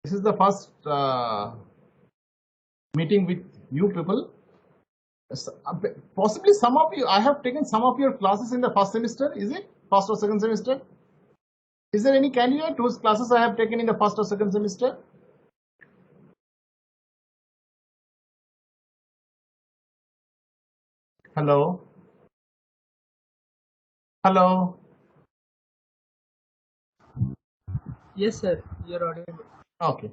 This is the first meeting with you people. Possibly some of you, I have taken some of your classes in the first semester, is it? First or second semester? Is there any candidate whose classes I have taken in the first or second semester? Hello? Hello? Yes, sir. You're audible. Okay.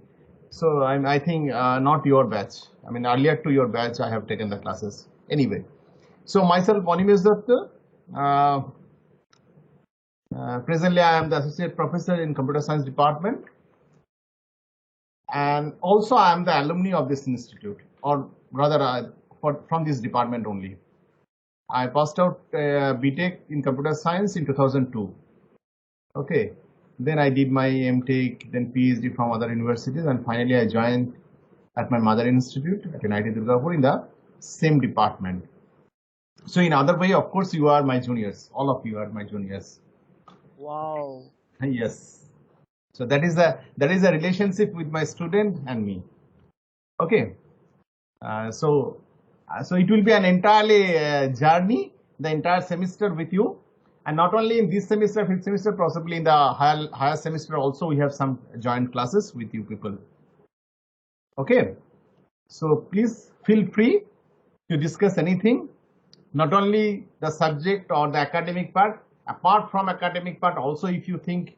So I think not your batch. I mean, earlier to your batch, I have taken the classes. Anyway, so myself, Onimesh Datta. Presently, I am the associate professor in computer science department, and also I am the alumni of this institute, or rather, from this department only. I passed out BTech in computer science in 2002. Okay. Then I did my MTech, then PhD from other universities, and finally I joined at my mother institute at NIT Durgapur in the same department. So in other way, of course, you are my juniors. All of you are my juniors. Wow. Yes. So that is the relationship with my student and me. Okay. So it will be an entirely journey, the entire semester with you. And not only in this semester, fifth semester, possibly in the higher semester also, we have some joint classes with you people. Okay. So please feel free to discuss anything, not only the subject or the academic part. Apart from academic part, also if you think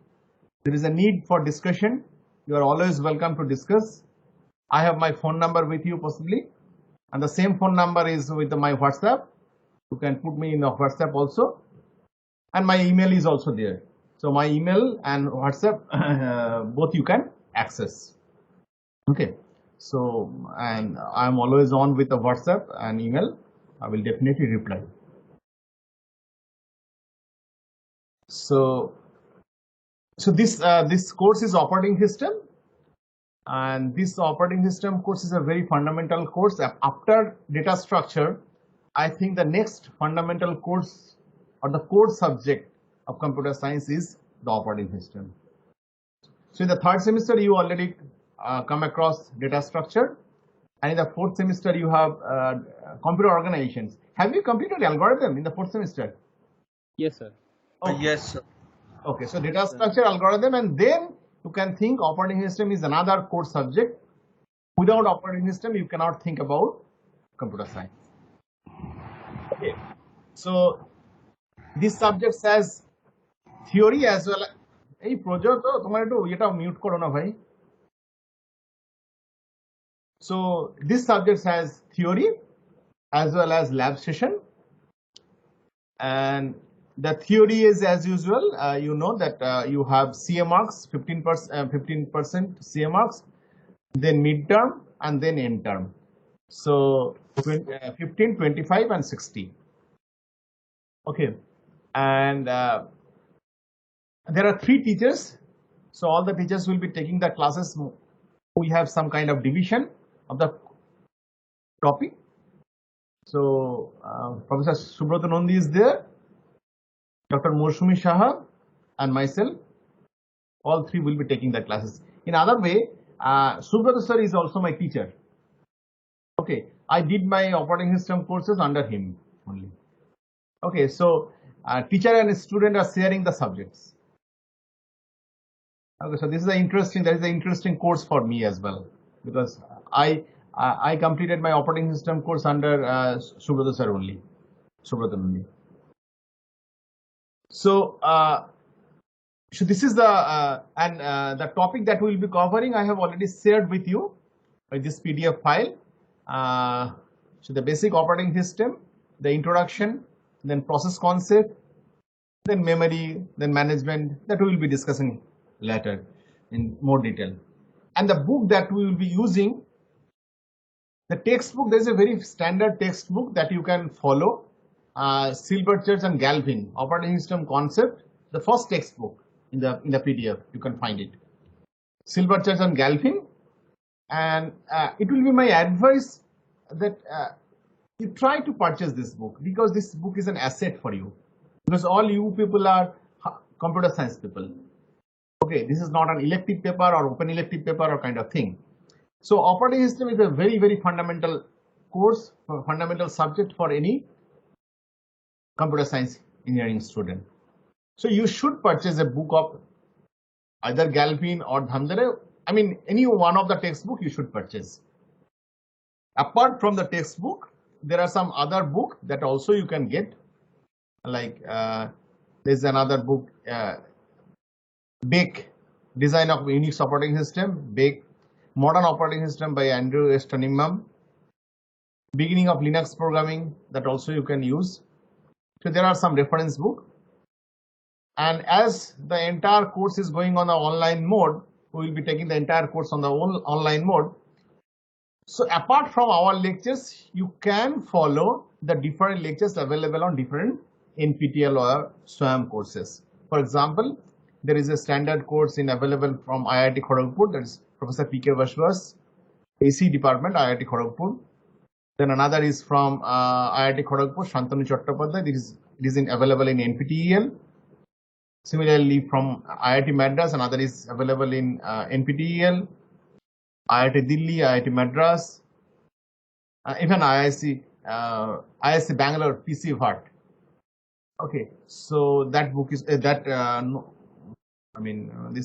there is a need for discussion, you are always welcome to discuss. I have my phone number with you possibly, and the same phone number is with my WhatsApp. You can put me in the WhatsApp also, and my email is also there. So my email and WhatsApp, both you can access. Okay. So, and I'm always on with the WhatsApp and email. I will definitely reply. So this course is operating system, and this operating system course is a very fundamental course. After data structure, I think the next fundamental course or the core subject of computer science is the operating system. So in the third semester, you already come across data structure, and in the fourth semester, you have computer organizations. Have you completed algorithm in the fourth semester? Yes, sir. Okay. Yes, sir. Okay, so data structure, algorithm, and then you can think operating system is another core subject. Without operating system, you cannot think about computer science. Okay, so this subject has theory as well. এই project তোমার একটু এটা mute করো না ভাই. So this subject has theory as well as lab session, and the theory is as usual. You know that you have CA marks, 15% CA marks, then midterm, and then end term. So 15, 25, and 60. Okay, and there are 3 teachers. So all the teachers will be taking the classes. We have some kind of division of the topic. So Professor Subrata Nandi is there, Dr. Moshumi Shaha, and myself. All 3 will be taking the classes. In other way, Subrata sir is also my teacher. Okay, I did my operating system courses under him only. Okay, so teacher and student are sharing the subjects. Okay, so this is an interesting course for me as well, because I completed my operating system course under Subrata sir only. So this is the the topic that we will be covering. I have already shared with you this PDF file. So the basic operating system, the introduction, then process concept, then memory, then management, that we will be discussing later in more detail. And the book that we will be using, the textbook, there is a very standard textbook that you can follow. Silberchurch and Galvin, operating system concept, the first textbook in the PDF, you can find it. Silberchurch and Galvin, and it will be my advice that you try to purchase this book, because this book is an asset for you, because all you people are computer science people. Okay, this is not an elective paper or open elective paper or kind of thing. So operating system is a very, very fundamental course, fundamental subject for any computer science engineering student. So you should purchase a book of either Galpin or Dhamdare. I mean, any one of the textbook you should purchase. Apart from the textbook, there are some other book that also you can get. Like there's another book, Bake, Design of Unix Operating System, Bake, Modern Operating System by Andrew Estonim, Beginning of Linux Programming, that also you can use. So there are some reference book. And as the entire course is going on the online mode, we will be taking the entire course on the online mode. So apart from our lectures, you can follow the different lectures available on different NPTEL or SWAYAM courses. For example, there is a standard course available from IIT Kharagpur, that is Professor P.K. Vaswas, AC Department, IIT Kharagpur. Then another is from IIT Kharagpur, Shantanu Chattopadhyay. It is available in NPTEL. Similarly, from IIT Madras, another is available in NPTEL, IIT Delhi, IIT Madras, even IISc Bangalore, PC Bhatt. Okay, so that book is this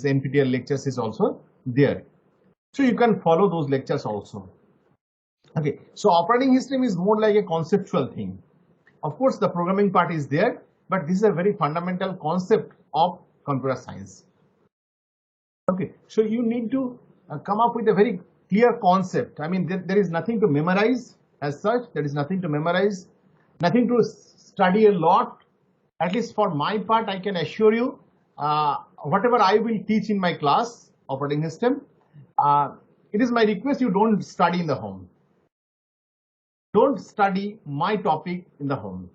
NPTEL lectures is also there. So you can follow those lectures also. Okay, so operating system is more like a conceptual thing. Of course, the programming part is there, but this is a very fundamental concept of computer science. Okay, so you need to come up with a very clear concept. I mean, there is nothing to memorize as such. There is nothing to memorize, nothing to study a lot. At least for my part, I can assure you, whatever I will teach in my class, operating system, it is my request you don't study in the home. Don't study my topic in the home.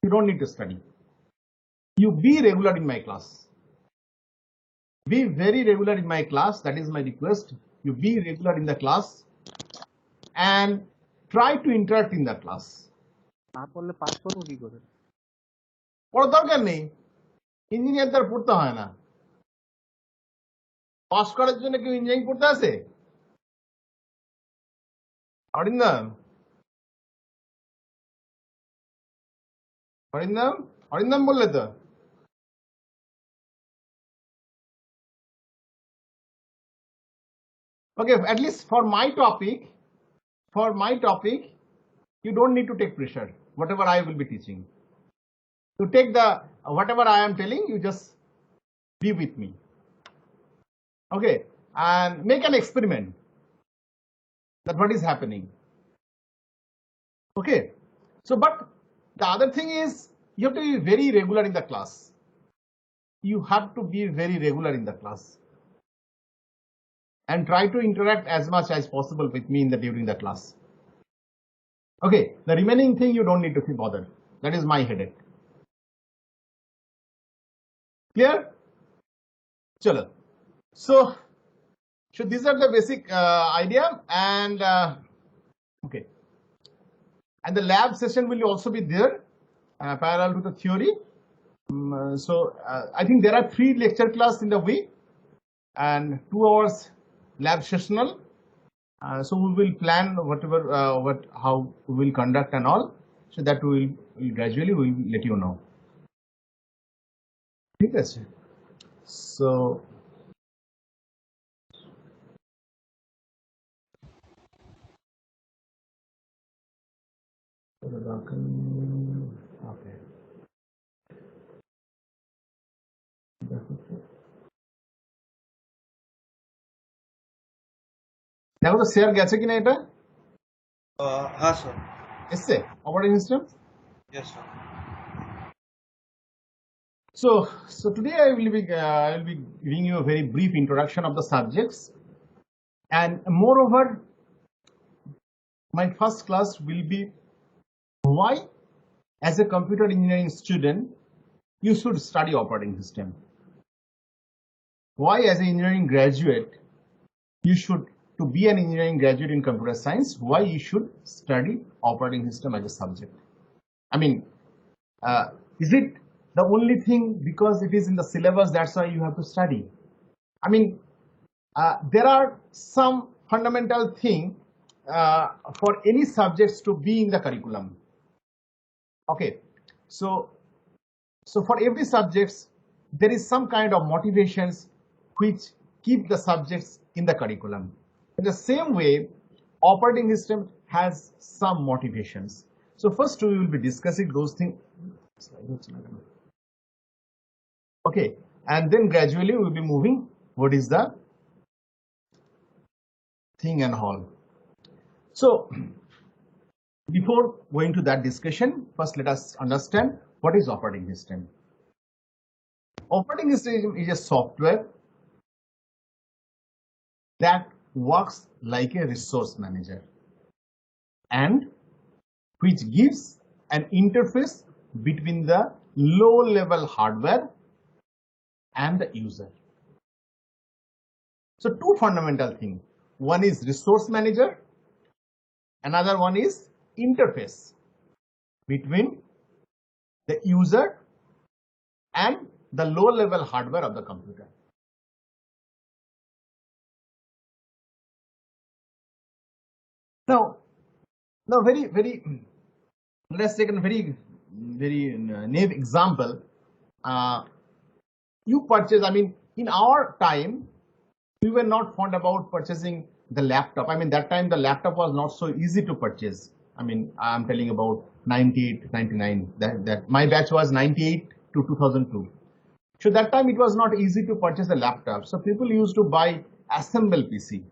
You don't need to study. You be regular in my class. Be very regular in my class. That is my request. You be regular in the class and try to interact in the class. পড়ার দরকার নেই, engineer তার পড়তে হয় না। Pass করার জন্য কেউ ইঞ্জিনিয়ারিং পড়তে আসে? অরিন্দম অরিন্দম অরিন্দম বললে তো। Okay, at least for my topic, you don't need to take pressure. Whatever I will be teaching, to take the whatever I am telling you, just be with me. Okay, and make an experiment that what is happening. Okay, so but the other thing is you have to be very regular in the class. You have to be very regular in the class and try to interact as much as possible with me during the class. Okay, the remaining thing you don't need to bother. That is my headache. Clear? Chalo. So these are the basic idea, and okay, and the lab session will also be there parallel to the theory. So I think there are 3 lecture class in the week and 2 hours lab sessional. So we will plan whatever how we will conduct and all, so that we will gradually let you know. ঠিক আছে? So okay. দেখো তো share গেছে কিনা এটা? হ্যাঁ sir. এসছে operating system? Yes sir. So today I will be giving you a very brief introduction of the subjects, and moreover, my first class will be why, as a computer engineering student, you should study operating system. Why, as an engineering graduate, you should, to be an engineering graduate in computer science, why you should study operating system as a subject. I mean, is it The only thing, because it is in the syllabus, that's why you have to study. I mean, there are some fundamental thing for any subjects to be in the curriculum. Okay, so for every subjects, there is some kind of motivations which keep the subjects in the curriculum. In the same way, operating system has some motivations. So first we will be discussing those things. Okay, and then gradually we will be moving what is the thing and all. So before going to that discussion, first let us understand what is operating system. Operating system is a software that works like a resource manager and which gives an interface between the low-level hardware and the user. So two fundamental things. One is resource manager, another one is interface between the user and the low-level hardware of the computer. Now let's take a very naive example. You purchase, I mean, in our time, we were not fond about purchasing the laptop. I mean, that time the laptop was not so easy to purchase. I mean, I'm telling about 98, 99, that my batch was 98 to 2002. So that time it was not easy to purchase a laptop. So people used to buy assemble PC.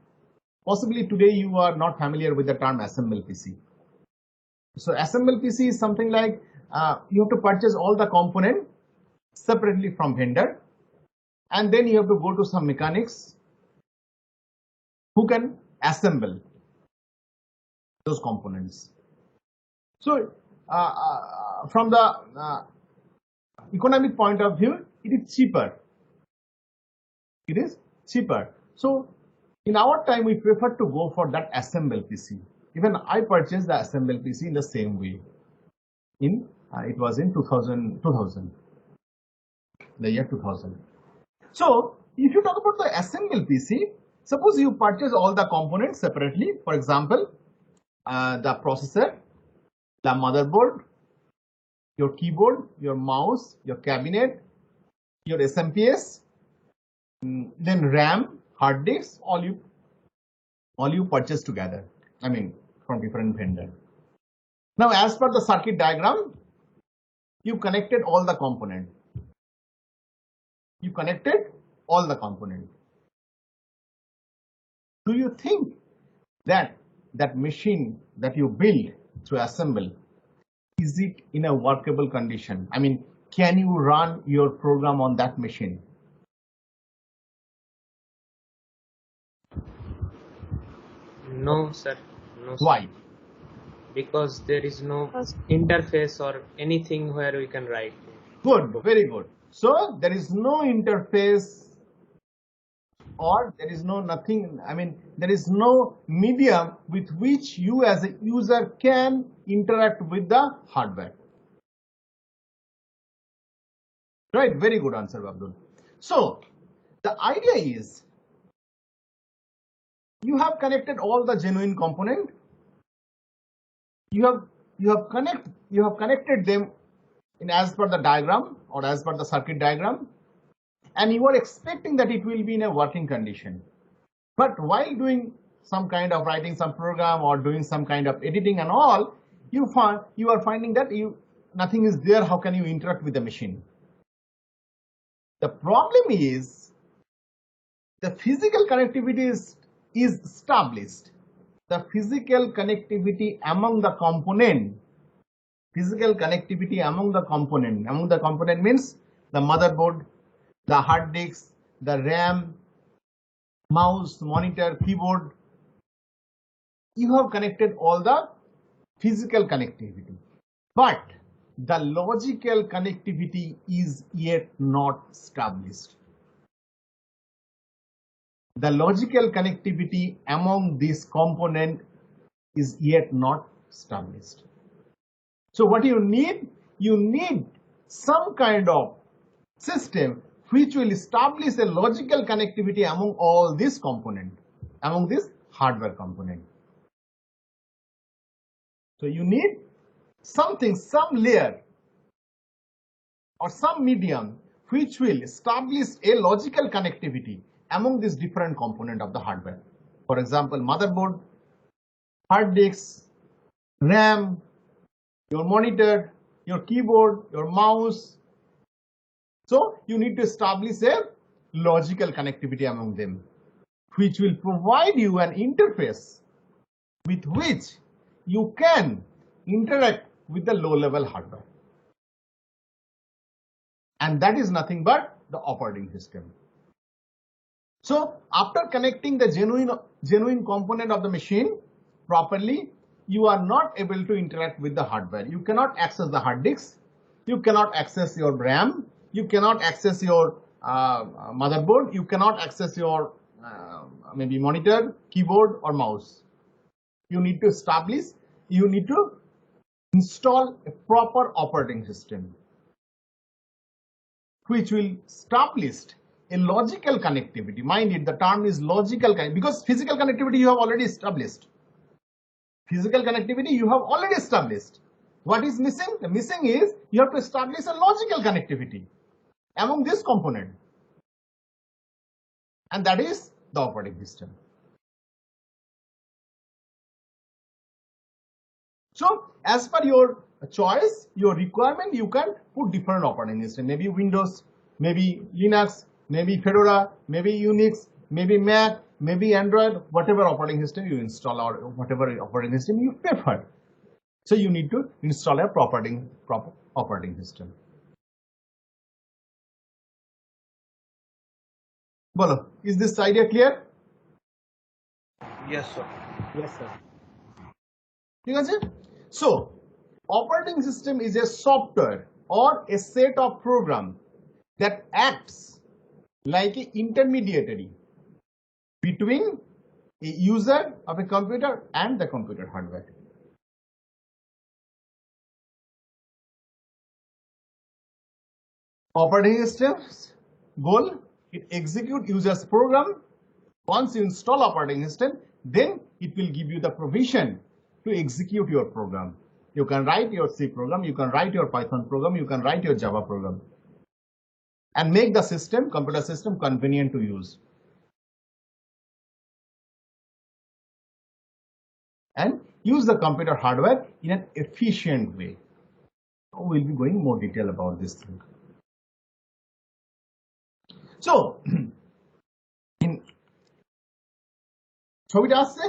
Possibly today you are not familiar with the term assemble PC. So assemble PC is something like you have to purchase all the component separately from vendor, and then you have to go to some mechanics who can assemble those components. So from the economic point of view, it is cheaper. It is cheaper. So in our time, we prefer to go for that assemble PC. Even I purchased the assemble PC in the same way. It was in 2000, the year 2000. So if you talk about the assemble PC, suppose you purchase all the components separately. For example, the processor, the motherboard, your keyboard, your mouse, your cabinet, your SMPS, then RAM, hard disks, all you purchase together. I mean, from different vendor. Now, as per the circuit diagram, you connected all the component. You connected all the component. Do you think that that machine that you build to assemble, is it in a workable condition? I mean, can you run your program on that machine? No, sir. No, sir. Why? Because there is no interface or anything where we can write. Good, very good. So there is no interface, or there is no nothing, I mean, there is no medium with which you as a user can interact with the hardware. Right, very good answer, Abdul. So the idea is you have connected all the genuine component. You have connected them in as per the diagram or as per the circuit diagram, and you are expecting that it will be in a working condition. But while doing some kind of writing some program or doing some kind of editing and all, you are finding that nothing is there. How can you interact with the machine? The problem is the physical connectivity is established. The physical connectivity among the component. Physical connectivity among the component. Among the component means the motherboard, the hard disk, the RAM, mouse, monitor, keyboard. You have connected all the physical connectivity, but the logical connectivity is yet not established. The logical connectivity among these components is yet not established. So what you need some kind of system which will establish a logical connectivity among all these components, among this hardware component. So you need something, some layer or some medium which will establish a logical connectivity among these different components of the hardware. For example, motherboard, hard disks, RAM, your monitor, your keyboard, your mouse. So you need to establish a logical connectivity among them, which will provide you an interface with which you can interact with the low-level hardware. And that is nothing but the operating system. So after connecting the genuine component of the machine properly, you are not able to interact with the hardware. You cannot access the hard disk, you cannot access your RAM, you cannot access your motherboard, you cannot access your maybe monitor, keyboard or mouse. You need to establish, you need to install a proper operating system which will establish a logical connectivity. Mind it, the term is logical because physical connectivity you have already established. Physical connectivity you have already established. What is missing? The missing is you have to establish a logical connectivity among this component, and that is the operating system. So as per your choice, your requirement, you can put different operating system, maybe Windows, maybe Linux, maybe Fedora, maybe Unix, maybe Mac, maybe Android, whatever operating system you install or whatever operating system you prefer. So you need to install a proper operating system. Bolo, is this idea clear? Yes, sir. Yes, sir. ঠিক আছে? So operating system is a software or a set of program that acts like an intermediary between a user of a computer and the computer hardware. Operating system's goal, it execute user's program. Once you install operating system, then it will give you the provision to execute your program. You can write your C program, you can write your Python program, you can write your Java program and make the system, computer system, convenient to use. And use the computer hardware in an efficient way. We'll be going more detail about this thing. So, in ছবিটা আসছে?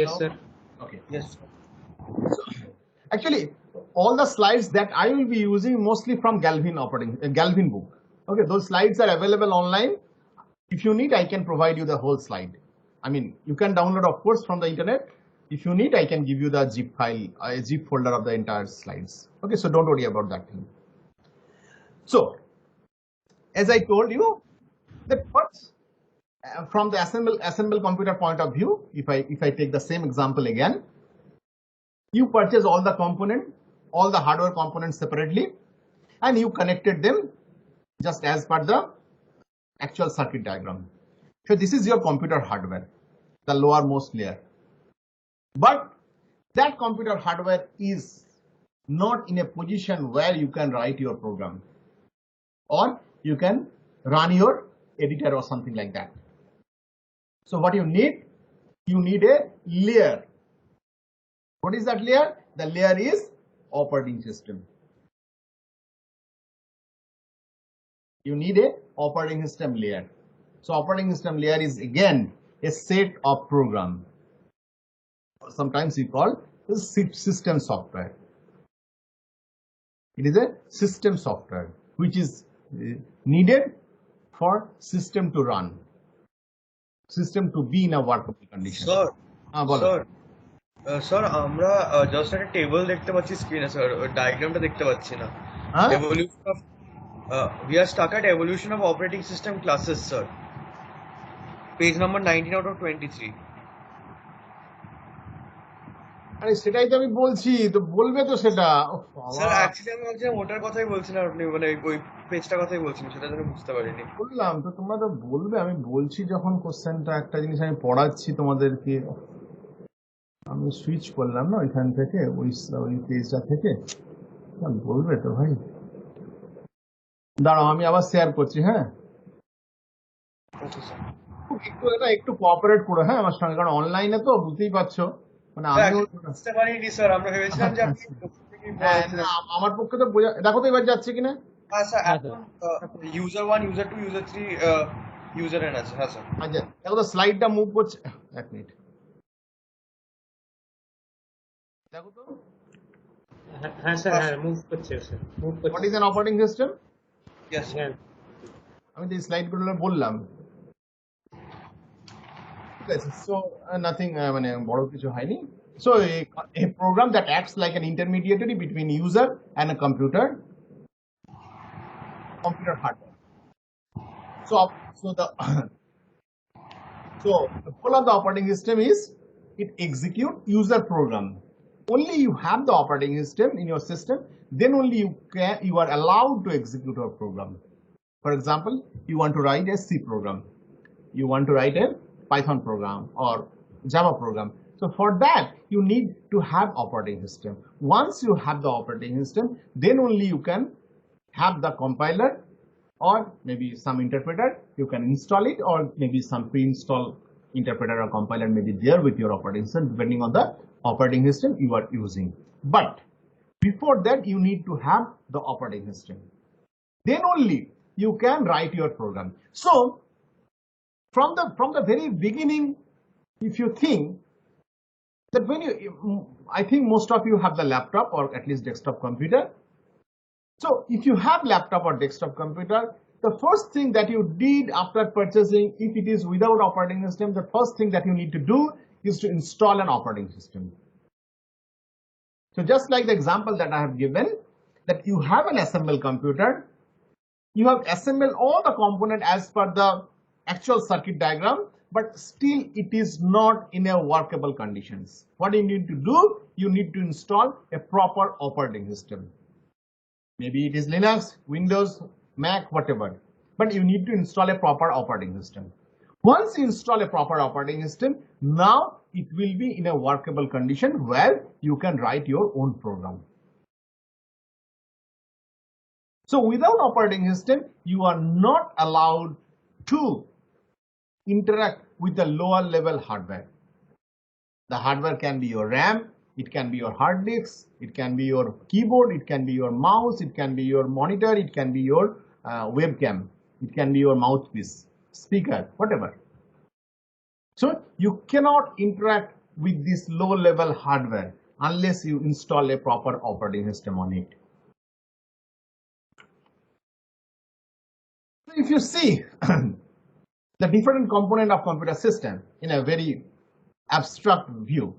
Yes, sir. Okay. Yes, sir. Actually, all the slides that I will be using mostly from Galvin Galvin book. Okay, those slides are available online. If you need, I can provide you the whole slide. I mean, you can download, of course, from the internet. If you need, I can give you the zip file, a zip folder of the entire slides. Okay, so don't worry about that thing. So, as I told you, that first, from the assemble computer point of view, if I take the same example again, you purchase all the component, all the hardware components separately, and you connected them just as per the actual circuit diagram. So this is your computer hardware, the lowermost layer. But that computer hardware is not in a position where you can write your program or you can run your editor or something like that. So what you need a layer. What is that layer? The layer is operating system. You need a operating system layer. So operating system layer is again a set of program. Sometimes we call this system software. It is a system software which is needed for system to run, system to be in a workable condition. Sir, বলো। sir, sir আমরা just একটা table দেখতে পাচ্ছি স্ক্রিনে sir, ডায়াগ্রামটা দেখতে পাচ্ছি না। হ্যাঁ? Evolution of we are stuck at evolution of operating system classes, sir. Page number 19 out of 23. আরে সেটাই তো আমি বলছি, তো বলবে তো সেটা। উফ, স্যার বাবা, অ্যাকচুয়ালি আমি ভাবছিলাম ওটার কথাই বলছেন আপনি, মানে ওই পেজটার কথাই বলছেন, সেটা জন্য বুঝতে পারিনি। বললাম তো তোমরা তো বলবে, আমি বলছি যখন কোশ্চেনটা, একটা জিনিস আমি পড়াচ্ছি তোমাদেরকে, আমি সুইচ করলাম না ওইখান থেকে, ওই ওই পেজটা থেকে, বলবে তো ভাই। দাঁড়াও আমি আবার শেয়ার করছি, হ্যাঁ। Okay sir. একটু এটা একটু কোঅপারেট করো হ্যাঁ আমার সঙ্গে, কারণ অনলাইনে তো বুঝতেই পারছো, মানে আমিও বুঝতে পারিনি স্যার, আমরা ভেবেছিলাম যে আপনি প্রথম থেকেই হ্যাঁ, পড়াচ্ছেন। না, আমার পক্ষে তো বোঝা, দেখো তো এবার যাচ্ছে কিনা। হ্যাঁ স্যার, হ্যাঁ এখন sir. User 1, user 2, user 3 user N আছে। হ্যাঁ স্যার। আচ্ছা দেখো তো স্লাইডটা মুভ করছে, এক মিনিট দেখো তো, হ্যাঁ স্যার, হ্যাঁ হ্যাঁ স্যার। মুভ করছে স্যার, মুভ হোয়াট করছে। Is an operating system. Yes sir. হ্যাঁ আমি যে স্লাইডগুলো বললাম, ঠিক আছে। সো নাথিং, মানে বড় কিছু হয়নি। So a program that acts like an intermediary between user and a computer hardware. So the so the goal of the operating system is it execute user program. Only you have the operating system in your system, then only you are allowed to execute your program. For example, you want to write a C program, you want to write a Python program or Java program. So for that, you need to have operating system. Once you have the operating system, then only you can have the compiler or maybe some interpreter, you can install it, or maybe some pre-install interpreter or compiler may be there with your operating system, depending on the operating system you are using. But before that, you need to have the operating system. Then only you can write your program. So from the very beginning, if you think that when you, I think most of you have the laptop or at least desktop computer. So if you have laptop or desktop computer, the first thing that you did after purchasing, if it is without operating system, the first thing that you need to do is to install an operating system. So just like the example that I have given, that you have an assembled computer, you have assembled all the component as per the actual circuit diagram, but still it is not in a workable conditions. What you need to do, you need to install a proper operating system. Maybe it is Linux, Windows, Mac, whatever, but you need to install a proper operating system. Once you install a proper operating system, now it will be in a workable condition where you can write your own program. So without operating system, you are not allowed to interact with the lower level hardware. The hardware can be your RAM, it can be your hard disk, it can be your keyboard, it can be your mouse, it can be your monitor, it can be your webcam, it can be your mouthpiece, speaker, whatever. So you cannot interact with this low level hardware unless you install a proper operating system on it. So if you see the different component of computer system in a very abstract view,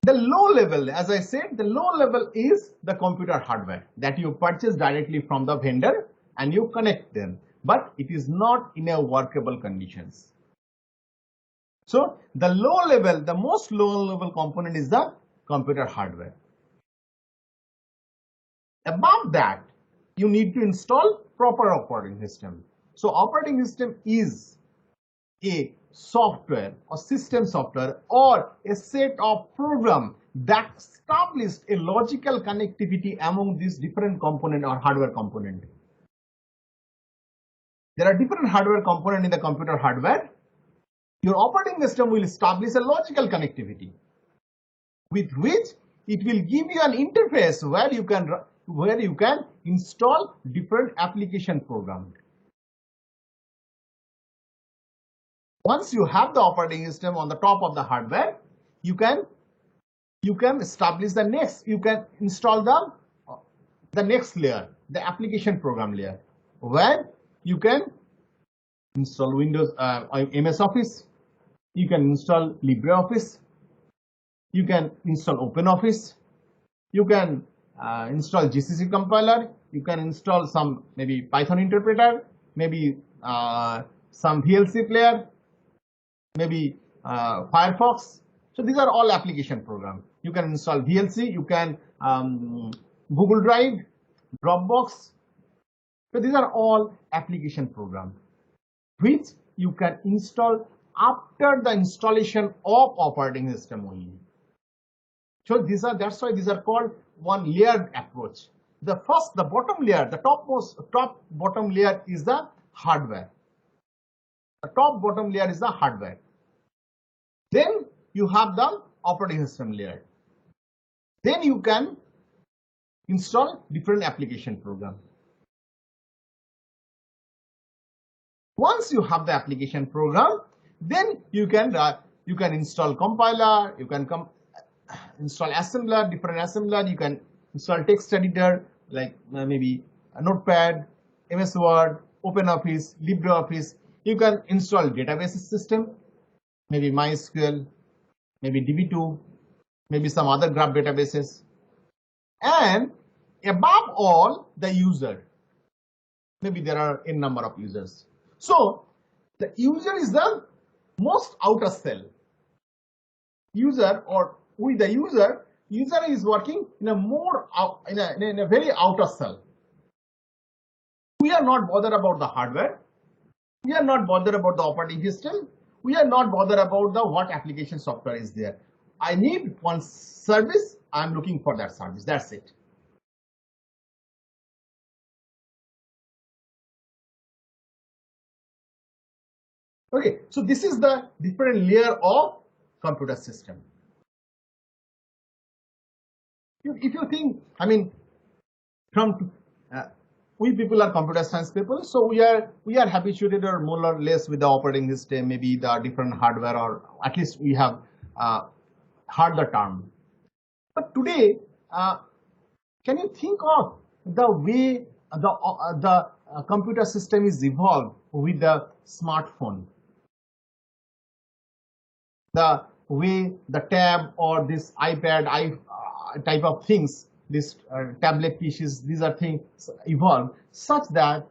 the low level, as I said, the low level is the computer hardware that you purchase directly from the vendor and you connect them, but it is not in a workable conditions. So the low level, the most low level component is the computer hardware. Above that, you need to install proper operating system. So operating system is a software or system software or a set of program that established a logical connectivity among these different component or hardware component. There are different hardware component in the computer hardware. Your operating system will establish a logical connectivity with which it will give you an interface where you can install different application programs. Once you have the operating system on the top of the hardware, you can establish the next, you can install the next layer, the application program layer, where you can install Windows, MS Office, you can install LibreOffice, you can install OpenOffice, you can install GCC compiler, you can install some maybe Python interpreter, maybe some VLC player, maybe Firefox. So these are all application programs. you can install VLC, you can Google Drive, Dropbox. So these are all application programs which you can install after the installation of operating system only. So that's why these are called one layered approach. The bottom layer, the top bottom layer is the hardware. The top bottom layer is the hardware. Then you have the operating system layer. Then you can install different application programs. Once you have the application program, then you can install compiler, you can install assembler, different assembler, you can install text editor like maybe a Notepad, MS Word, OpenOffice, LibreOffice. You can install database system, maybe MySQL, maybe DB2, maybe some other graph databases, and above all, the user. Maybe there are n number of users. So the user is the most outer cell. User, or with the user is working in a very outer cell. We are not bothered about the hardware. We are not bothered about the operating system. We are not bothered about the what application software is there. I need one service. I am looking for that service. That's it. Okay, so this is the different layer of computer system. If you think, I mean, we people are computer science people, so we are habituated or more or less with the operating system, maybe the different hardware, or at least we have heard the term. But today, can you think of the way the computer system is evolved with the smartphone? The way the tab or this iPad type of things, this tablet pieces, these are things evolved such that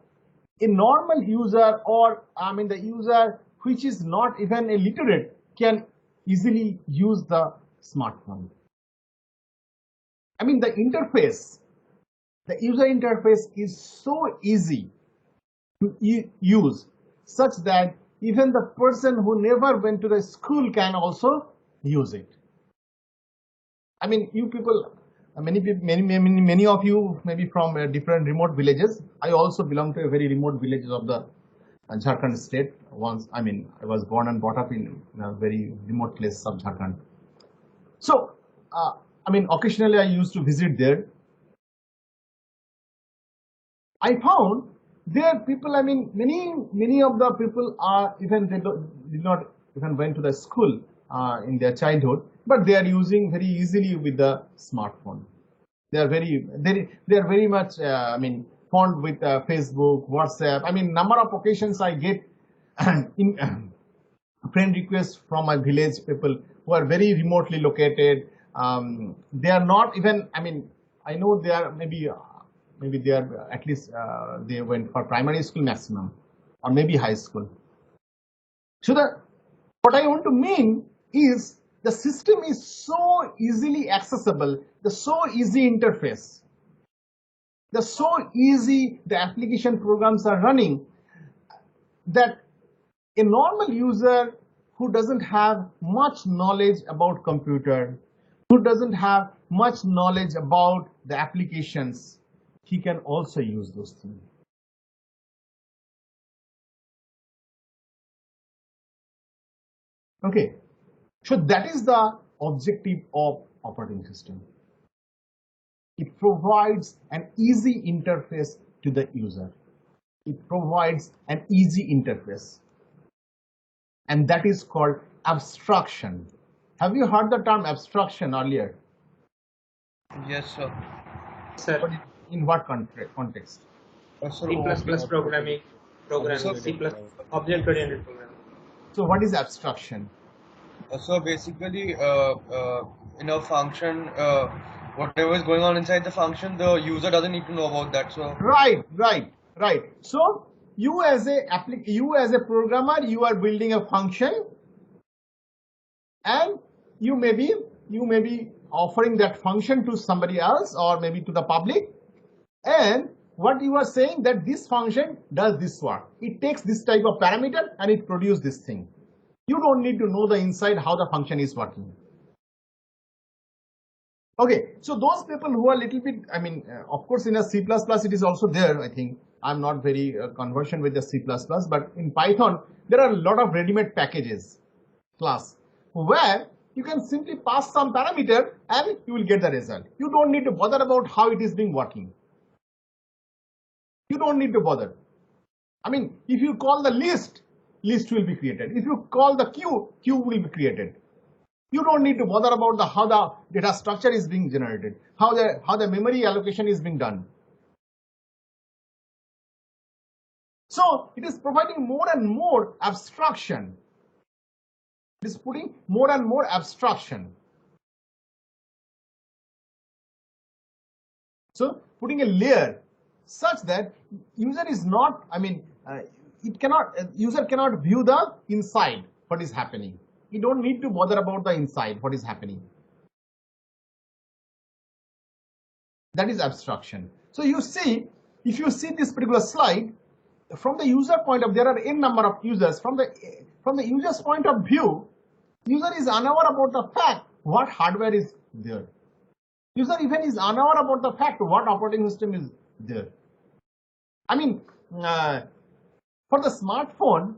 a normal user, or I mean the user which is not even illiterate, can easily use the smartphone. I mean the interface, the user interface is so easy to use such that even the person who never went to the school can also use it. I mean, you people, many of you maybe from different remote villages. I also belong to a very remote village of the Jharkhand state. Once, I mean, I was born and brought up in a very remote place of Jharkhand. So, I mean, occasionally I used to visit there. I found there people, I mean, many of the people are even did not even went to the school in their childhood, but they are using very easily with the smartphone. They are very much I mean fond with Facebook, WhatsApp. I mean, number of occasions I get in friend requests from my village people who are very remotely located. They are not even, I mean, I know they are maybe they are at least they went for primary school maximum, or maybe high school. So what I want to mean is the system is so easily accessible, the so easy interface, the so easy the application programs are running, that a normal user who doesn't have much knowledge about computer, who doesn't have much knowledge about the applications, he can also use those things. Okay, so that is the objective of operating system. It provides an easy interface to the user. It provides an easy interface, and that is called abstraction. Have you heard the term abstraction earlier? Yes, sir. Sir, In what context? C++ programming, C++ object-oriented programming. So what is abstraction? So basically, in a function, whatever is going on inside the function, the user doesn't need to know about that. So right. So you as a programmer, you are building a function, and you may be offering that function to somebody else or maybe to the public, and what you are saying that this function does this work. It takes this type of parameter and it produces this thing. You don't need to know the inside how the function is working. Okay, so those people who are little bit, I mean, of course in a C++ it is also there, I think. I'm not very conversant with the C++, but in Python, there are a lot of ready-made packages, class, where you can simply pass some parameter and you will get the result. You don't need to bother about how it is being working. You don't need to bother. I mean, if you call the list, list will be created. If you call the queue, queue will be created. You don't need to bother about how the data structure is being generated, how the memory allocation is being done. So it is providing more and more abstraction. It is putting more and more abstraction. So putting a layer such that user is not, I mean, user cannot view the inside what is happening. You don't need to bother about the inside what is happening. That is abstraction. So you see, if you see this particular slide, from the user point of view, there are n number of users. From the user's point of view, user is unaware about the fact what hardware is there. User even is unaware about the fact what operating system is there. I mean, for the smartphone,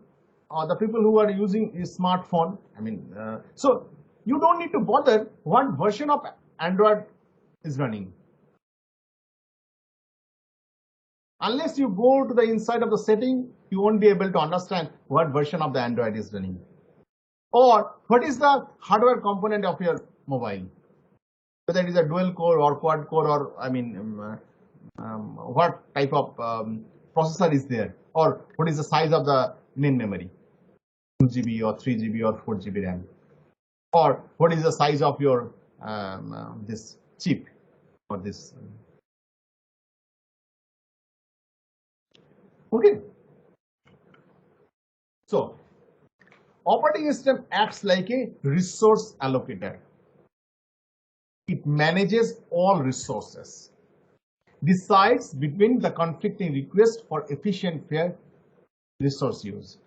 the people who are using a smartphone, I mean, so you don't need to bother what version of Android is running. Unless you go to the inside of the setting, you won't be able to understand what version of the Android is running. Or what is the hardware component of your mobile. Whether it is a dual core or quad core, or I mean, what type of processor is there, or what is the size of the main memory, 2 GB or 3 GB or 4 GB RAM, or what is the size of your this chip or this. Okay. So operating system acts like a resource allocator. It manages all resources, decides between the conflicting requests for efficient, fair resource use.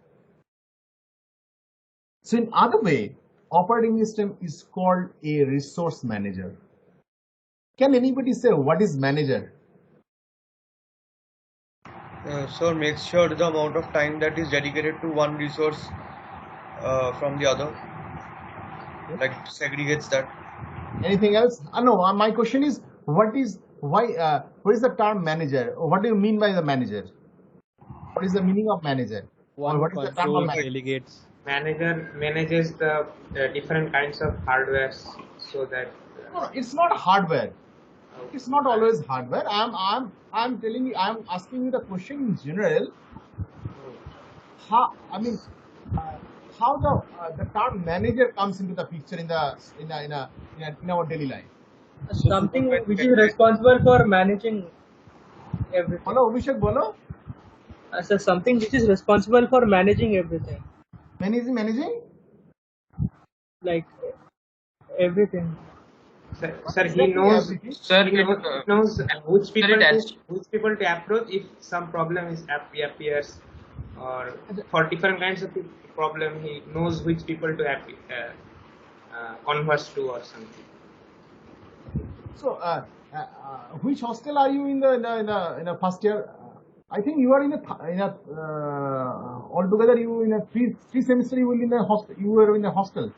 So in other way, operating system is called a resource manager. Can anybody say what is manager? So make sure the amount of time that is dedicated to one resource from the other, like segregates that. Anything else? No. My question is, what is the term manager? What do you mean by the manager? What is the meaning of manager? One what is the term of controls, manager? delegates. Manager manages the different kinds of hardware so that. No, it's not hardware. It's not always hardware. I'm telling you. I'm asking you the question in general. How the term manager comes into the picture in our daily life. Something which is responsible for managing everything. Bolo, Abhishek, bolo. So something which is responsible for managing everything. Managing? Like everything. Sir, he knows. Sir, He knows which people to approach if some problem appears, or for different kinds of problem, he knows which people to converse to or something. So, which hostel are you in the first year? I think you are in a altogether you in a three semester you will in a hostel. You were in a hostel.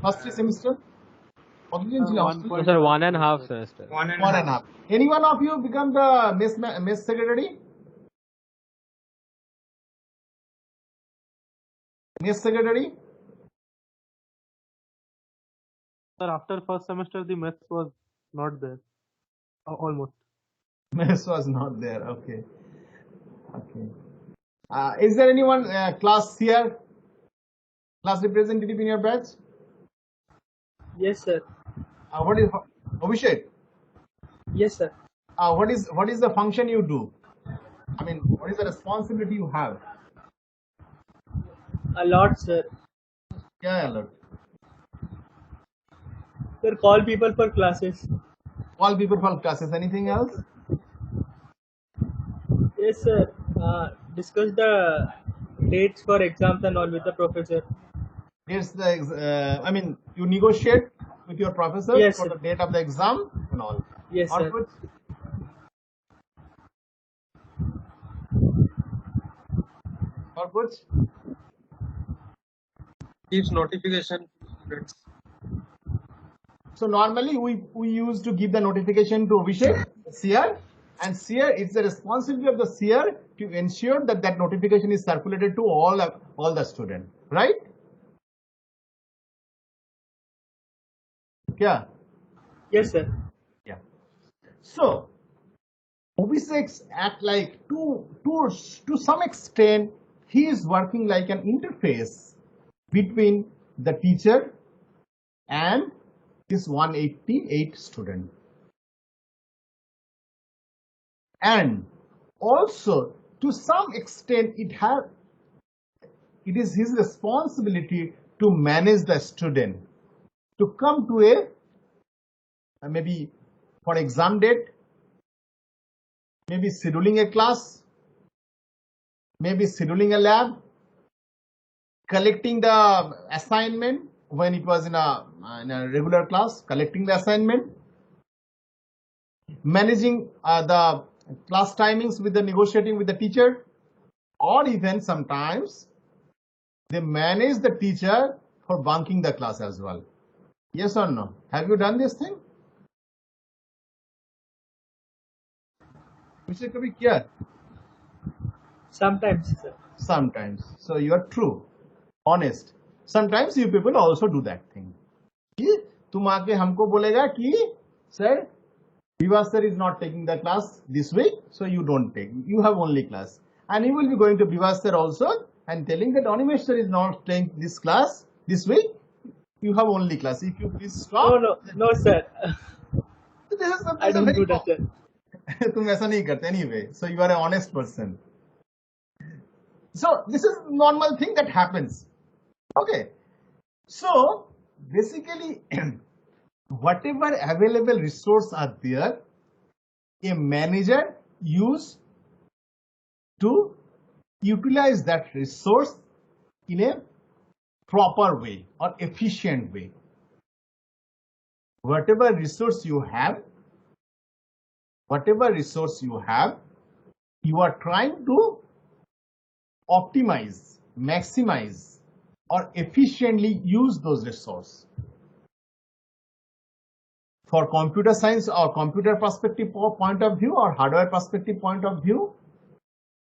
First 3 semester. Sir, 1.5 semester. One and a half. Any one of you become the mess secretary? Mess secretary? Sir, after first semester, the mess was not there. Almost. Mess was not there. Okay. Is there anyone class here? Class representative in your batch? Yes, sir. What is Abhishek? Yes, sir. What is the function you do? I mean, what is the responsibility you have? A lot, sir. Yeah, a lot. Sir, call people for classes. Call people for classes. Anything else? Yes, sir. Discuss the dates for exams and all with the professor. It's the, I mean, you negotiate with your professor Yes, for sir. the date of the exam and all. Yes, sir. Outputs. Outputs. Gives notification to students. So normally we used to give the notification to Abhishek, seer, and seer, it's the responsibility of the seer to ensure that that notification is circulated to all the students, right? Yeah. Yes, sir. Yeah. So Abhishek act like to some extent he is working like an interface between the teacher and this 188 student. And also to some extent it is his responsibility to manage the student to come to a maybe for exam date, maybe scheduling a class, maybe scheduling a lab, collecting the assignment when it was in a regular class, collecting the assignment, managing the class timings with the negotiating with the teacher, or even sometimes they manage the teacher for bunking the class as well. Yes or no? Have you done this thing? Mr. Kabir, yeah. Sometimes, sir. Sometimes. So you are true, honest. Sometimes you people also do that thing. कि तुम आके हमको बोलेगा कि sir, Viva sir is not taking the class this week, so you don't take. You have only class. And you will be going to Viva sir also and telling that Animesh sir is not taking this class this week. You have only class. If you please stop. No, sir. This is I don't do that, sir. तुम ऐसा नहीं करते anyway. So you are an honest person. So this is normal thing that happens. Okay. So basically, whatever available resource are there, a manager use to utilize that resource in a proper way or efficient way. Whatever resource you have, you are trying to optimize, maximize, or efficiently use those resources. For computer science or computer perspective point of view or hardware perspective point of view,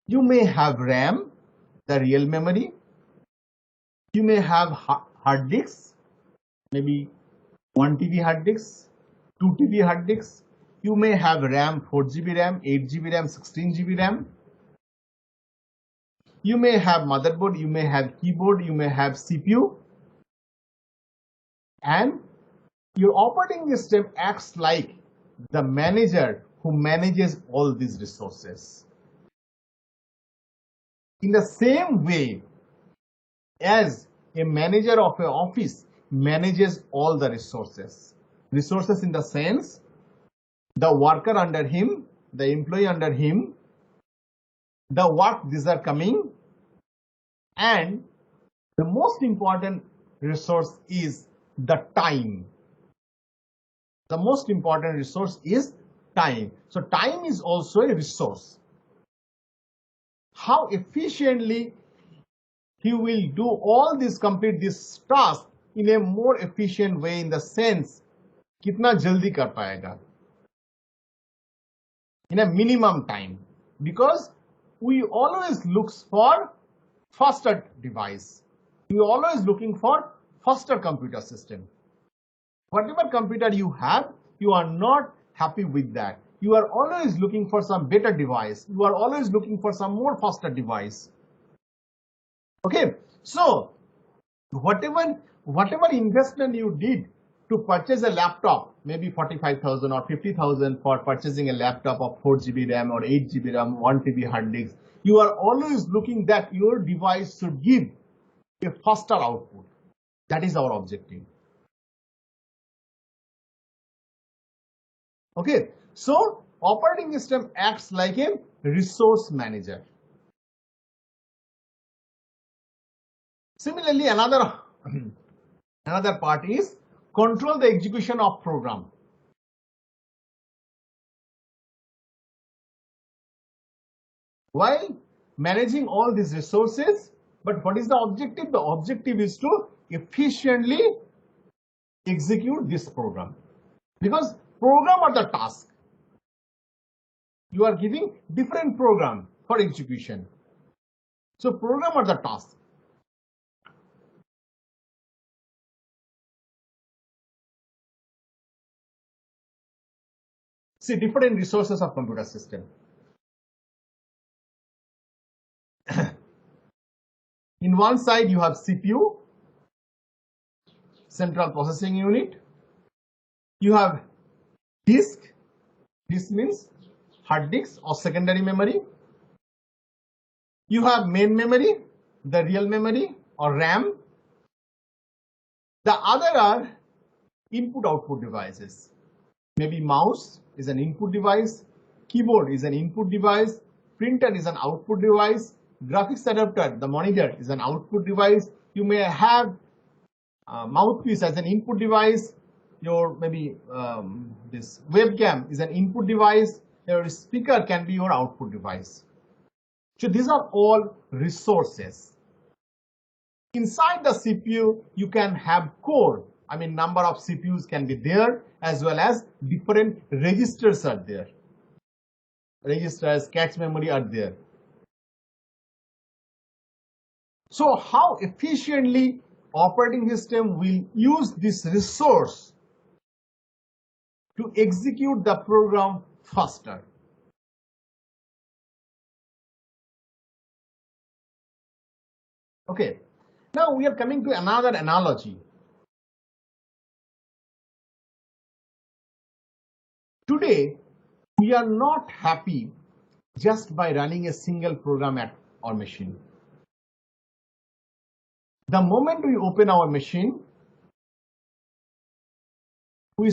you may have RAM, the real memory. You may have hard disks, maybe 1 TB hard disks, 2 TB hard disks. You may have RAM, 4 GB RAM, 8 GB RAM, 16 GB RAM. You may have motherboard, you may have keyboard, you may have CPU. And your operating system acts like the manager who manages all these resources. In the same way as a manager of an office manages all the resources. Resources in the sense, the worker under him, the employee under him, the work these are coming, and the most important resource is the time. The most important resource is time. So time is also a resource. How efficiently he will do all this, complete this task in a more efficient way, in the sense कितना जल्दी कर पाएगा in a minimum time, because we always look for faster device. We always looking for faster computer system. Whatever computer you have, you are not happy with that. You are always looking for some better device. You are always looking for some more faster device. Okay, so whatever investment you did to purchase a laptop, maybe 45,000 or 50,000 for purchasing a laptop of 4 GB RAM or 8 GB RAM, 1 TB hard disk, you are always looking that your device should give a faster output. That is our objective. Okay, so operating system acts like a resource manager. Similarly, another part is control the execution of program. While managing all these resources, but what is the objective? The objective is to efficiently execute this program, because program are the task. You are giving different program for execution. So program are the task. See, different resources of computer system. In one side you have CPU, central processing unit. You have disk. This means hard disk or secondary memory. You have main memory, the real memory or RAM. The other are input-output devices. Maybe mouse is an input device, keyboard is an input device, printer is an output device, graphics adapter, the monitor, is an output device. You may have mouthpiece as an input device. Your maybe this webcam is an input device. Your speaker can be your output device. So these are all resources. Inside the CPU, you can have core. I mean, number of CPUs can be there, as well as different registers are there. Registers, cache memory are there. So how efficiently operating system will use this resource to execute the program faster? Okay, now we are coming to another analogy. Today, we are not happy just by running a single program at our machine. The moment we open our machine, we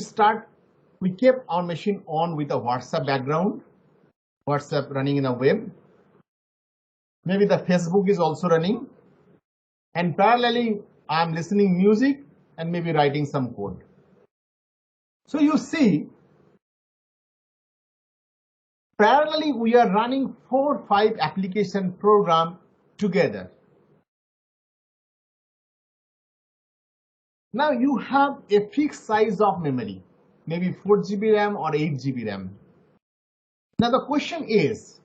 keep our machine on with a WhatsApp background, WhatsApp running in a web. Maybe the Facebook is also running. And parallelly, I'm listening music and maybe writing some code. So you see, parallelly, we are running 4 or 5 application program together. Now you have a fixed size of memory, maybe 4 GB RAM or 8 GB RAM. Now the question is,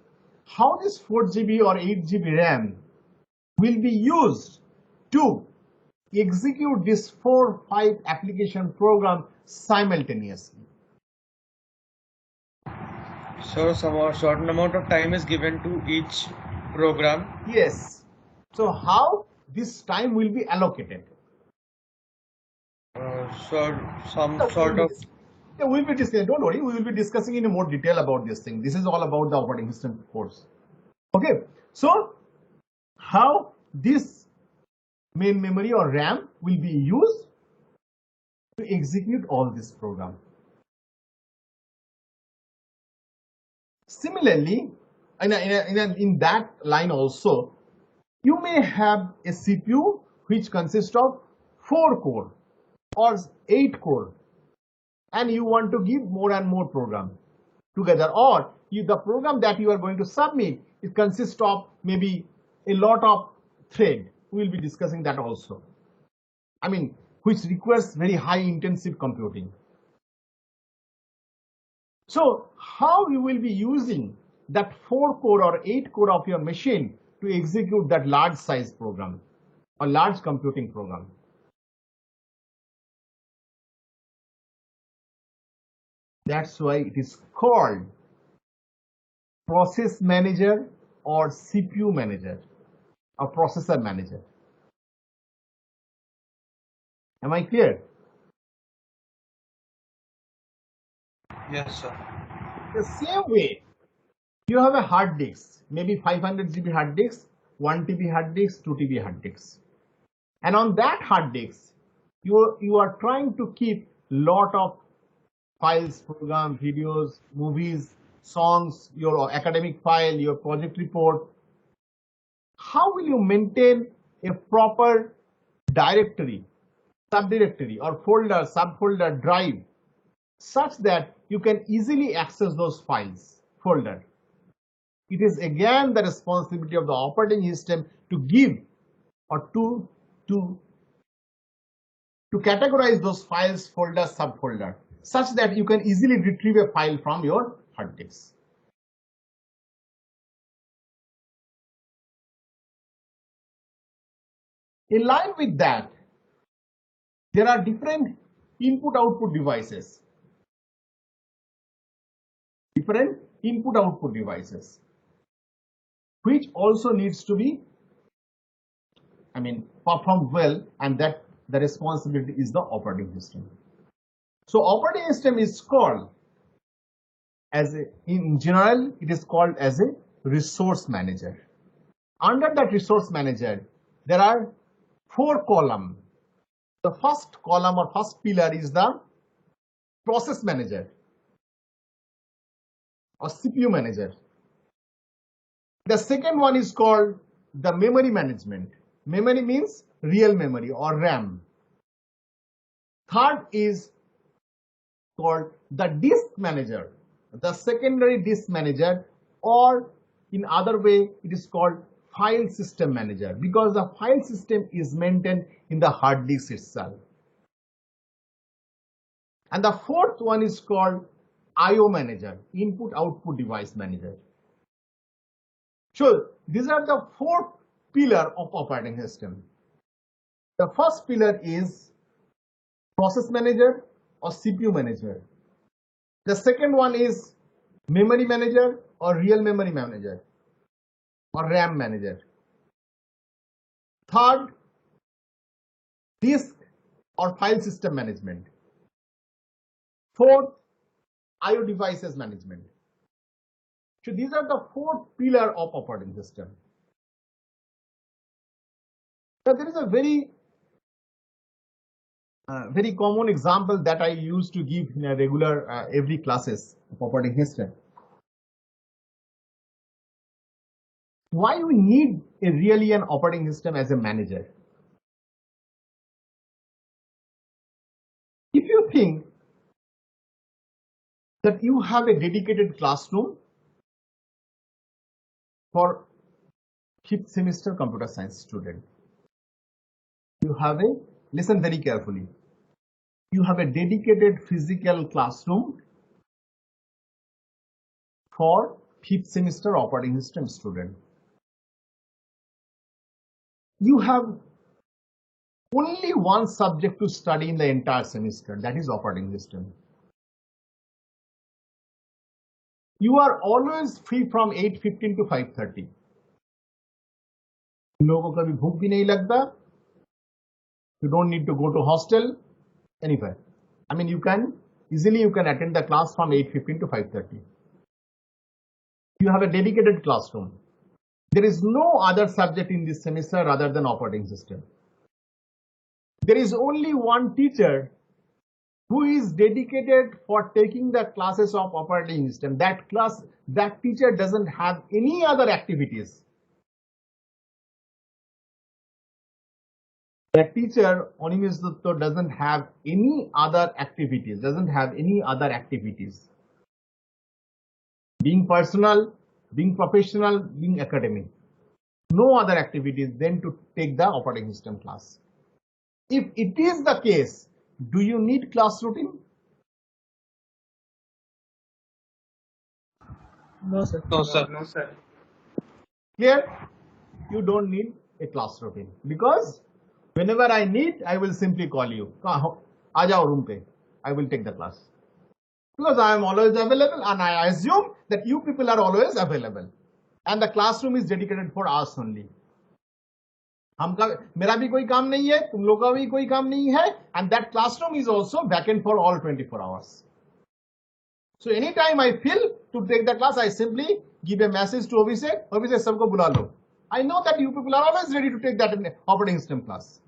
how this 4 GB or 8 GB RAM will be used to execute this 4 or 5 application program simultaneously? So some certain amount of time is given to each program. Yes. So how this time will be allocated? So some sort of. Yeah, we'll be discussing. Don't worry, we will be discussing in more detail about this thing. This is all about the operating system course. Okay. So how this main memory or RAM will be used to execute all this program? Similarly, in that line also, you may have a CPU which consists of 4 core or 8 core, and you want to give more and more program together, or the program that you are going to submit, it consists of maybe a lot of thread. We will be discussing that also. I mean, which requires very high intensive computing. So how you will be using that 4 core or 8 core of your machine to execute that large size program or large computing program? That's why it is called process manager or CPU manager or processor manager. Am I clear? Yes, sir. The same way, you have a hard disk, maybe 500 GB hard disk, 1 TB hard disk, 2 TB hard disk. And on that hard disk, you are trying to keep lot of files, program, videos, movies, songs, your academic file, your project report. How will you maintain a proper directory, subdirectory, or folder, subfolder, drive, such that you can easily access those files, folder? It is again the responsibility of the operating system to give or to categorize those files, folder, subfolder, such that you can easily retrieve a file from your hard disk. In line with that, there are different input-output devices. Which also needs to be, performed well, and that the responsibility is the operating system. So operating system is called as in general, it is called as a resource manager. Under that resource manager, there are 4 columns. The first column or first pillar is the process manager or CPU manager. The second one is called the memory management. Memory means real memory or RAM. Third is called the disk manager, the secondary disk manager, or in other way it is called file system manager, because the file system is maintained in the hard disk itself. And the fourth one is called IO manager, input output device manager. So these are the 4 pillars of operating system. The first pillar is process manager or CPU manager. The second one is memory manager or real memory manager or RAM manager. Third, disk or file system management. Fourth, IO devices management. So these are the 4 pillars of operating system. Now there is a very common example that I used to give in a regular every classes of operating system. Why we need a really an operating system as a manager? If you think that you have a dedicated classroom for 5th semester computer science student, you have a, listen very carefully, you have a dedicated physical classroom for 5th semester operating system student. You have only one subject to study in the entire semester, that is operating system. You are always free from 8:15 to 5:30. लोगों को कभी भूख भी नहीं लगता. You don't need to go to hostel anywhere. You can easily attend the class from 8:15 to 5:30. You have a dedicated classroom. There is no other subject in this semester other than operating system. There is only one teacher who is dedicated for taking the classes of operating system. That teacher doesn't have any other activities. That teacher, Onimis Dutta, doesn't have any other activities, Being personal, being professional, being academic. No other activities than to take the operating system class. If it is the case, do you need class routine? No, sir. No, sir. Clear? You don't need a class routine, because whenever I need, I will simply call you. Aa jao room pe. I will take the class. Because I am always available, and I assume that you people are always available. And the classroom is dedicated for us only. मेरा भी कोई काम नहीं है, तुम लोगों का भी कोई काम नहीं है, and that classroom is also vacant for all 24 hours. So anytime I feel to take the class, I simply give a message to Abhishek, सबको बुला लो. I know that you people are always ready to take that operating system class.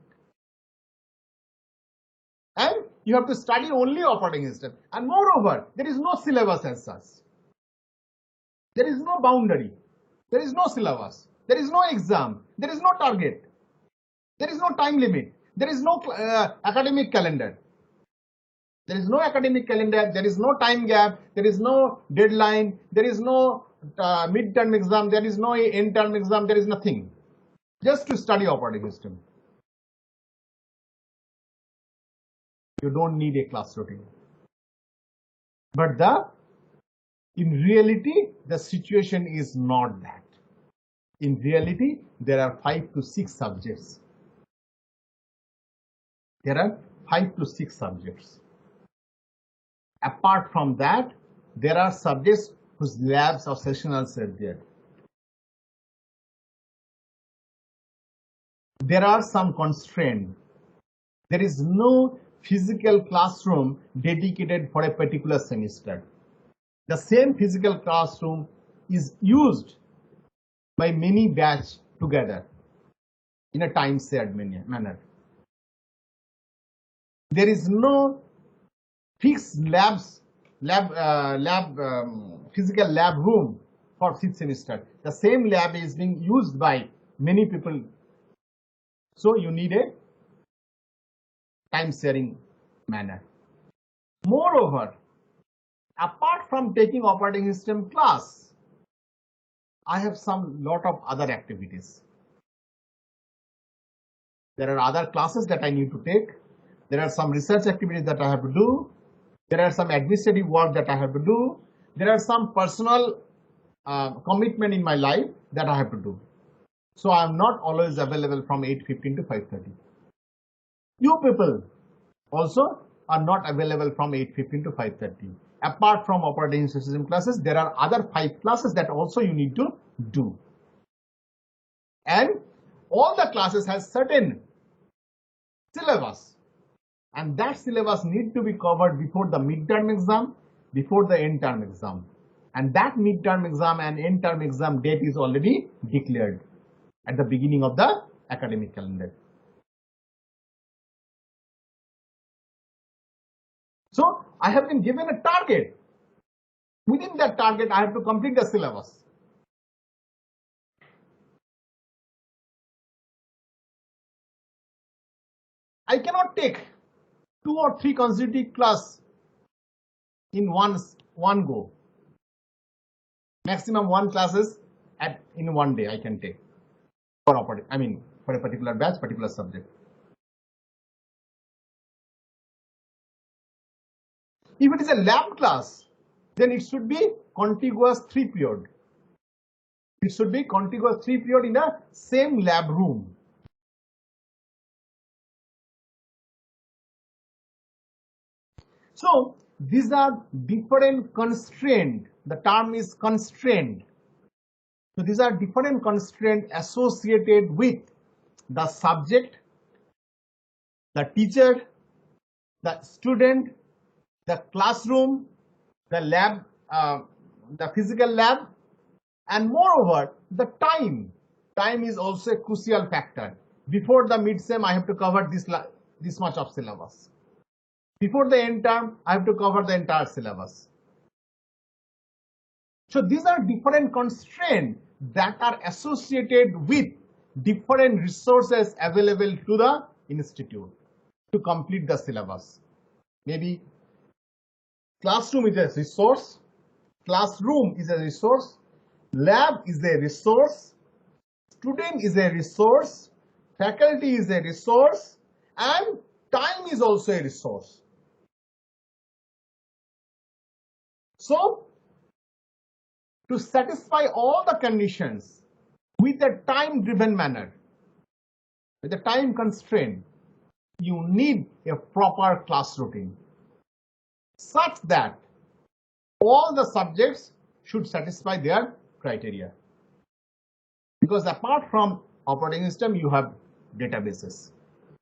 And You have to study only operating system. And moreover, there is no syllabus as such. There is no boundary. There is no syllabus. There is no exam. There is no target. There is no time limit. There is no academic calendar. There is no academic calendar. There is no time gap. There is no deadline. There is no mid-term exam. There is no end-term exam. There is nothing. Just to study operating system. You don't need a class routine. But in reality, the situation is not that. In reality, there are 5 to 6 subjects. There are 5 to 6 subjects. Apart from that, there are subjects whose labs or sessionals are there. There are some constraints. There is no physical classroom dedicated for a particular semester. The same physical classroom is used by many batch together in a time shared manner. There is no fixed physical lab room for 6th semester. The same lab is being used by many people. So you need a time sharing manner. Moreover, apart from taking operating system class, I have some lot of other activities. There are other classes that I need to take. There are some research activities that I have to do. There are some administrative work that I have to do. There are some personal commitment in my life that I have to do. So I am not always available from 8:15 to 5:30. You people also are not available from 8:15 to 5:30. Apart from operating system classes, there are other 5 classes that also you need to do. And all the classes has certain syllabus. And that syllabus need to be covered before the midterm exam, before the end term exam. And that midterm exam and end term exam date is already declared at the beginning of the academic calendar. So I have been given a target. Within that target, I have to complete the syllabus. I cannot take 2 or 3 consecutive class in one go. Maximum 1 classes in one day I can take for for a particular batch, particular subject. If it is a lab class, then it should be contiguous 3 period. It should be contiguous 3 period in the same lab room. So these are different constraints. The term is constraint. So these are different constraints associated with the subject, the teacher, the student, the classroom, the lab, the physical lab, and moreover, the time. Time is also a crucial factor. Before the mid-sem, I have to cover this much of syllabus. Before the end term, I have to cover the entire syllabus. So these are different constraints that are associated with different resources available to the institute to complete the syllabus. Maybe classroom is a resource, classroom is a resource, lab is a resource, student is a resource, faculty is a resource, and time is also a resource. So, to satisfy all the conditions with a time-driven manner, with a time constraint, you need a proper class routine such that all the subjects should satisfy their criteria. Because apart from operating system, you have databases.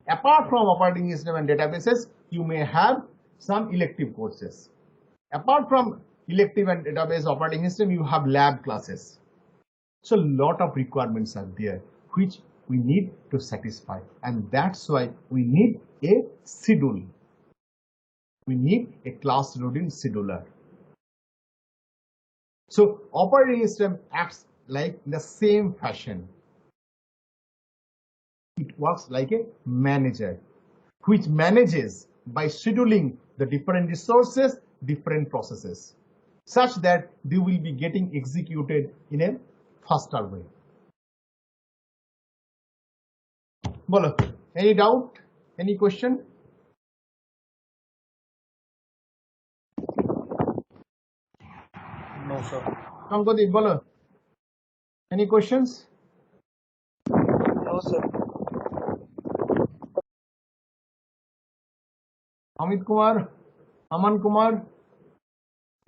Apart from operating system and databases, you may have some elective courses. Apart from elective and database operating system, you have lab classes. So a lot of requirements are there which we need to satisfy, and that's why we need a schedule. we need a class loading scheduler. So operating system acts like the same fashion. It works like a manager, which manages by scheduling the different resources, different processes, such that they will be getting executed in a faster way. Bolo, any doubt? Any question? No, sir. Shankadip, bolo. Any questions? No, sir. Amit Kumar, Aman Kumar,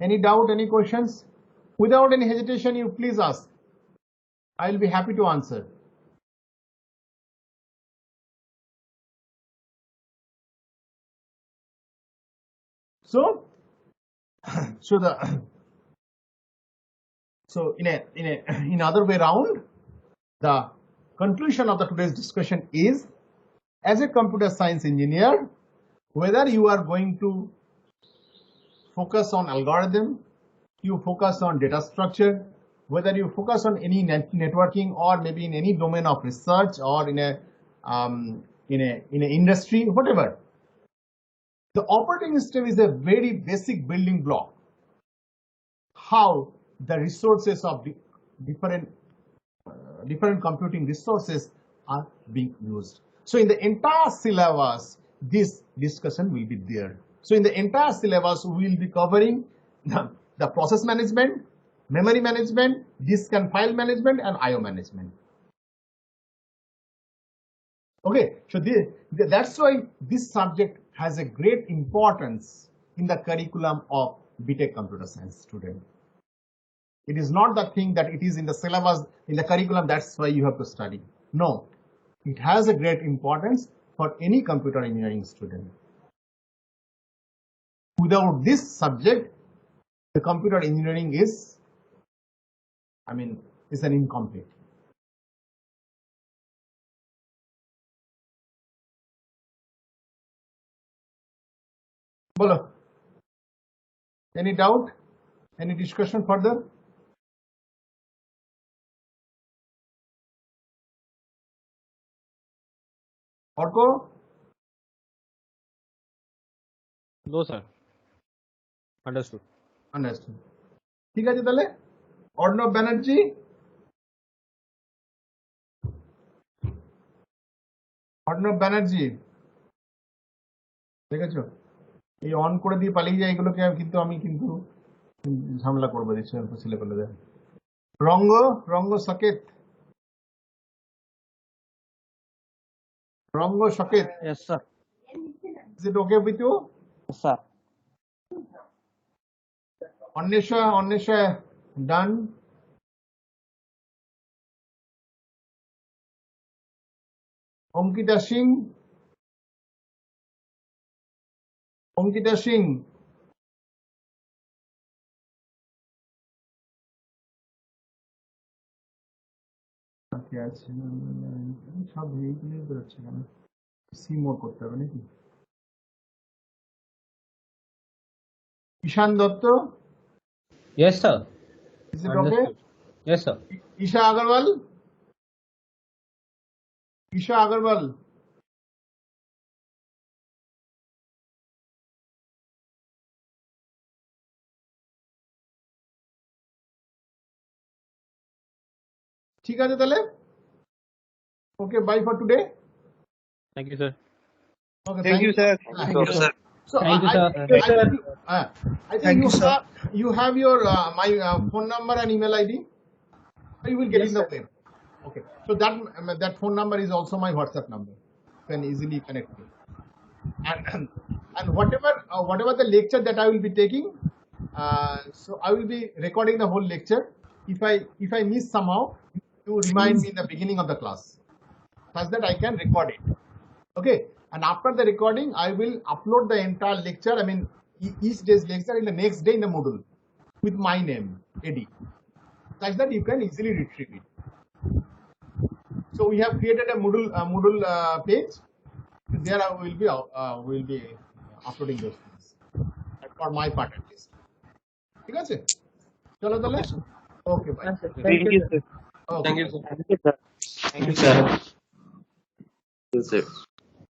any doubt, any questions? Without any hesitation, you please ask. I will be happy to answer. So in other way round, the conclusion of the today's discussion is, as a computer science engineer, whether you are going to focus on algorithm, you focus on data structure, whether you focus on any networking or maybe in any domain of research or in a industry, whatever, the operating system is a very basic building block. How the resources of the different computing resources are being used. So in the entire syllabus, this discussion will be there. So in the entire syllabus, we will be covering the process management, memory management, disk and file management, and IO management. Okay, so that's why this subject has a great importance in the curriculum of BTech Computer Science student. It is not the thing that it is in the syllabus, in the curriculum, that's why you have to study. No, it has a great importance for any computer engineering student. Without this subject, the computer engineering is an incomplete. Bolo, any doubt? Any discussion further? Orko? No, sir. Understood. Understood. ঠিক আছে তাহলে অর্ণব ব্যানার্জি দেখেছো এই on করে দিয়ে পালিয়ে যায় এগুলোকে আমি কিন্তু ঝামেলা করবো দেখছি ছেলে পেলেদের রঙ্গ Saket Yes, sir. is it okay with you? Yes, sir. Annesha done. Ankita Singh সব এইগুলো বেরোচ্ছে কেন সি মোড করতে হবে নাকি ঈশান Dutta Yes, sir. is it okay? Yes, sir. Isha Agarwal ঠিক আছে তাহলে okay, bye for today. Thank you, sir. Okay, Thank you, sir. Thank you, sir. So Thank you, sir. I think you have your my phone number and email ID. You will get in the web. Okay, so that phone number is also my WhatsApp number. You can easily connect me. And whatever the lecture that I will be taking, so I will be recording the whole lecture. If I miss somehow, you remind me in the beginning of the class, such that I can record it. Okay, and after the recording, I will upload the entire lecture. Each day's lecture in the next day in the Moodle with my name, Eddie, such that you can easily retrieve it. So we have created a Moodle page. There we will be uploading those things. for my part at least. ঠিক আছে, চলো তাহলে। ওকে, by. Thank you, sir. Okay, Thank you, bye. sir. Thank you, sir. Thank you, sir. Yes, sir.